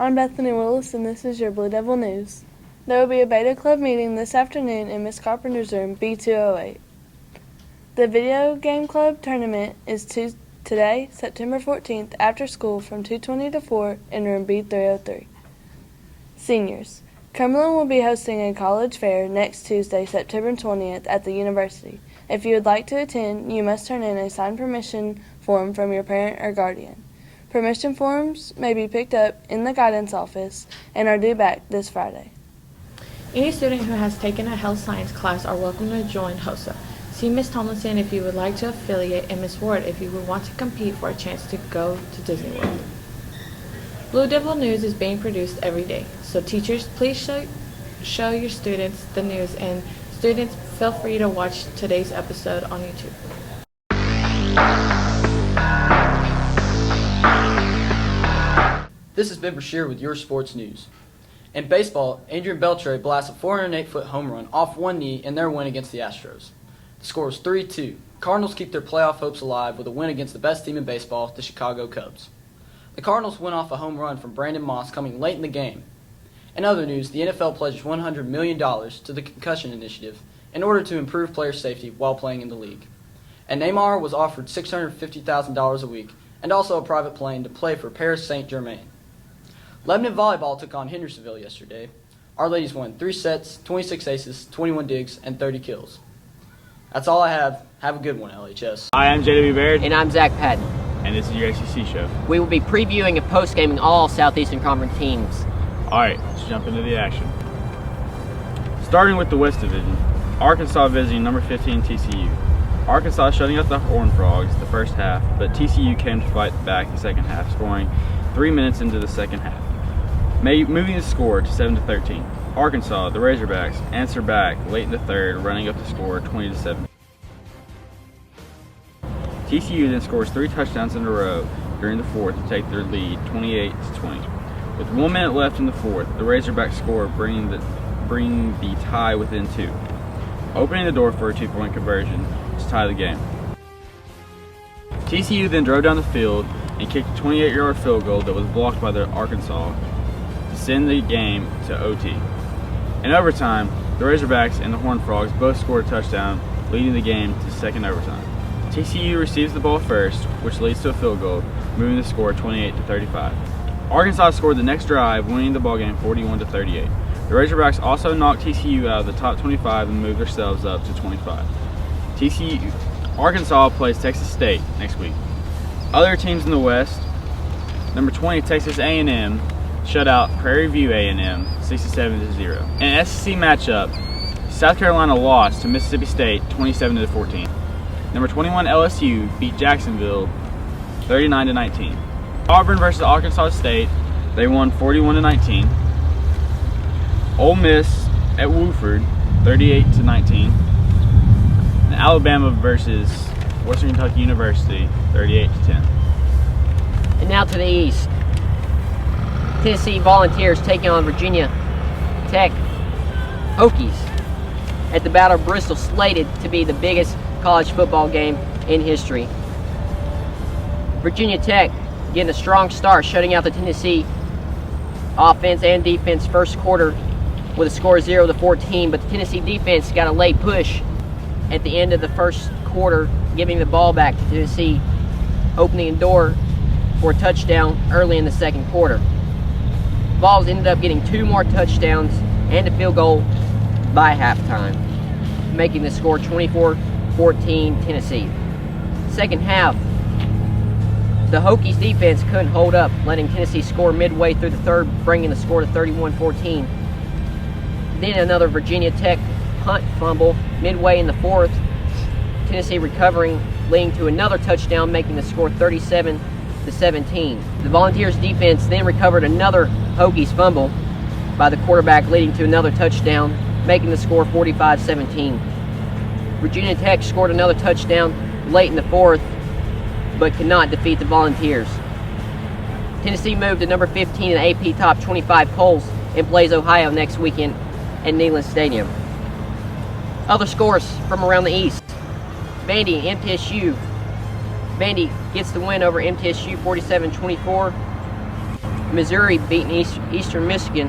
I'm Bethany Willis, and this is your Blue Devil News. There will be a Beta Club meeting this afternoon in Miss Carpenter's room, B208. The Video Game Club tournament is today, September 14th, after school from 2:20 to 4 in room B303. Seniors. Cumberland will be hosting a college fair next Tuesday, September 20th at the university. If you would like to attend, you must turn in a signed permission form from your parent or guardian. Permission forms may be picked up in the guidance office and are due back this Friday. Any student who has taken a health science class are welcome to join HOSA. See Ms. Tomlinson if you would like to affiliate and Ms. Ward if you would want to compete for a chance to go to Disney World. Blue Devil News is being produced every day, so teachers, please show your students the news, and students, feel free to watch today's episode on YouTube. This is Ben Brashear with your sports news. In baseball, Adrian Beltre blasted a 408-foot home run off one knee in their win against the Astros. The score was 3-2. Cardinals keep their playoff hopes alive with a win against the best team in baseball, the Chicago Cubs. The Cardinals went off a home run from Brandon Moss coming late in the game. In other news, the NFL pledged $100 million to the Concussion Initiative in order to improve player safety while playing in the league. And Neymar was offered $650,000 a week and also a private plane to play for Paris Saint-Germain. Lebanon Volleyball took on Hendersonville yesterday. Our ladies won 3 sets, 26 aces, 21 digs, and 30 kills. That's all I have. Have a good one, LHS. Hi, I'm JW Baird. And I'm Zach Patton. And this is your SEC show. We will be previewing and post-gaming all Southeastern Conference teams. Alright, let's jump into the action. Starting with the West Division, Arkansas visiting number 15 TCU. Arkansas shutting out the Horned Frogs the first half, but TCU came to fight back the second half, scoring 3 minutes into the second half, moving the score to 7-13. Arkansas, the Razorbacks, answer back late in the third, running up the score 20-7. TCU then scores 3 touchdowns in a row during the fourth to take their lead 28-20. With 1 minute left in the fourth, the Razorbacks score, bringing the tie within 2, opening the door for a 2-point conversion to tie the game. TCU then drove down the field and kicked a 28-yard field goal that was blocked by the Arkansas to send the game to OT. In overtime, the Razorbacks and the Horned Frogs both scored a touchdown, leading the game to second overtime. TCU receives the ball first, which leads to a field goal, moving the score 28-35. Arkansas scored the next drive, winning the ballgame 41-38. The Razorbacks also knocked TCU out of the top 25 and moved themselves up to 25. Arkansas plays Texas State next week. Other teams in the West, number 20 Texas A&M shut out Prairie View A&M 67-0. In an SEC matchup, South Carolina lost to Mississippi State 27-14. Number 21 LSU beat Jacksonville 39-19. Auburn versus Arkansas State, they won 41-19. Ole Miss at Wofford 38-19. And Alabama versus Western Kentucky University 38-10. And now to the East. Tennessee Volunteers taking on Virginia Tech Hokies at the Battle of Bristol, slated to be the biggest college football game in history. Virginia Tech getting a strong start, shutting out the Tennessee offense and defense first quarter with a score of 0-14, but the Tennessee defense got a late push at the end of the first quarter, giving the ball back to Tennessee, opening the door for a touchdown early in the second quarter. Vols ended up getting 2 more touchdowns and a field goal by halftime, making the score 24-14 Tennessee. Second half, the Hokies defense couldn't hold up, letting Tennessee score midway through the third, bringing the score to 31-14. Then another Virginia Tech punt fumble midway in the fourth, Tennessee recovering, leading to another touchdown, making the score 37-17. The Volunteers defense then recovered another Hokies fumble by the quarterback, leading to another touchdown, making the score 45-17. Virginia Tech scored another touchdown late in the fourth, but could not defeat the Volunteers. Tennessee moved to number 15 in the AP Top 25 polls and plays Ohio next weekend at Neyland Stadium. Other scores from around the East. Vandy, MTSU. Vandy gets the win over MTSU 47-24. Missouri beating Eastern Michigan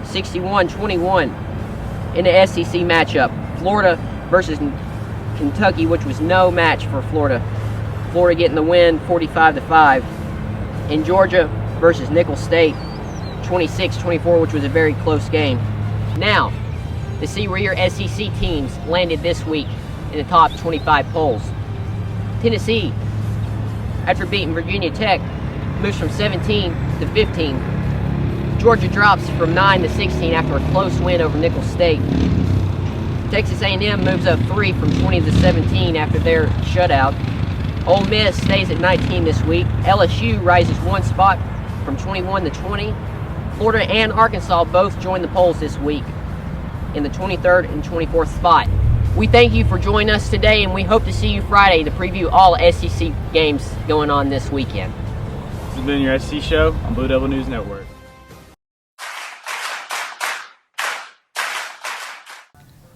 61-21 in the SEC matchup. Florida versus Kentucky, which was no match for Florida. Florida getting the win 45-5. In Georgia versus Nicholls State 26-24, which was a very close game. Now, to see where your SEC teams landed this week in the top 25 polls. Tennessee, after beating Virginia Tech, moves from 17 to 15. Georgia drops from 9 to 16 after a close win over Nicholls State. Texas A&M moves up 3 from 20 to 17 after their shutout. Ole Miss stays at 19 this week. LSU rises 1 spot from 21 to 20. Florida and Arkansas both join the polls this week in the 23rd and 24th spot. We thank you for joining us today, and we hope to see you Friday to preview all SEC games going on this weekend. This has been your SEC Show on Blue Devil News Network.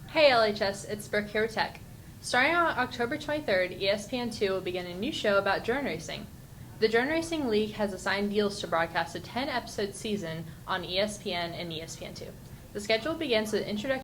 Hey LHS, it's Brooke here with Tech. Starting on October 23rd, ESPN2 will begin a new show about drone racing. The Drone Racing League has assigned deals to broadcast a 10-episode season on ESPN and ESPN2. The schedule begins with introductory